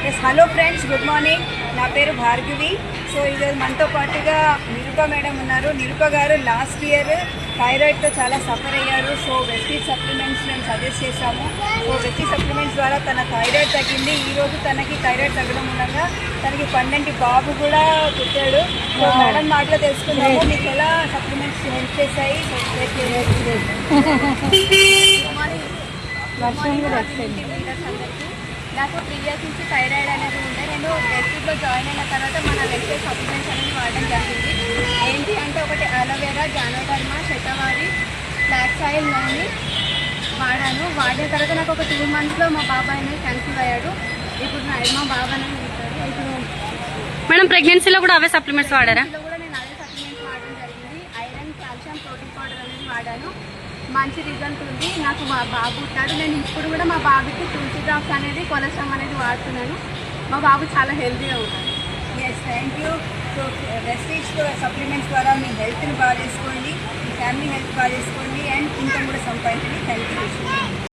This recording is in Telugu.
Yes hello friends, good morning. నా పేరు భార్గవి. సో ఈరోజు మనతో పాటుగా నిరుప మేడం ఉన్నారు. నిరుప గారు లాస్ట్ ఇయర్ థైరాయిడ్తో చాలా సఫర్ అయ్యారు. సో వెస్టీజ్ సప్లిమెంట్స్ మేము సజెస్ట్ చేశాము. సో వెస్టీజ్ సప్లిమెంట్స్ ద్వారా తన థైరాయిడ్ తగ్గింది. ఈరోజు తనకి థైరాయిడ్ తగ్గడం మూలంగా తనకి 12 బాబు కూడా పుట్టాడు. సో మేడం మాటలో తెలుసుకుందాము మీకు ఎలా సప్లిమెంట్స్ హెల్ప్ చేశాయి. నాకు 3 years నుంచి థైరాయిడ్ అనేది ఉండే. నేను వెస్టీజ్లో జాయిన్ అయిన తర్వాత మన వెస్టీజ్ సప్లిమెంట్స్ అనేది వాడడం జరిగింది. ఏంటి అంటే ఒకటి అలోవెరా, జానోధర్మ, శతవారి, ఫ్లాక్స్ ఆయిల్ నూనె వాడాను. వాడిన తర్వాత నాకు ఒక 2 monthsలో మా బాబాయ్ అనేది కన్సీవ్ అయ్యాడు. ఇప్పుడు మా బాబాయ్ అనేది ఉంటాడు. ఇప్పుడు మేడం ప్రెగ్నెన్సీలో కూడా అవే సప్లిమెంట్స్ వాడారా? కూడా నేను అదే సప్లిమెంట్స్ వాడడం జరిగింది. ఐరన్, కాల్షియం, ప్రోటీన్ పౌడర్ అనేది వాడాను. మంచి రిజల్ట్ ఉంది. నాకు మా బాబు ఉంటాడు. నేను ఇప్పుడు కూడా మా బాబుకి తులసి డ్రాప్స్ అనేది కొలెస్ట్రాల్ అనేది వాడుతున్నాను. మా బాబు చాలా హెల్తీగా ఉంటాడు. Yes, thank you. So Vestige supplements ద్వారా మీ హెల్త్ని బాగా చేసుకోండి, మీ ఫ్యామిలీ హెల్త్ బాగా చేసుకోండి, అండ్ ఇన్కమ్ కూడా సంపాదించండి. Thank you.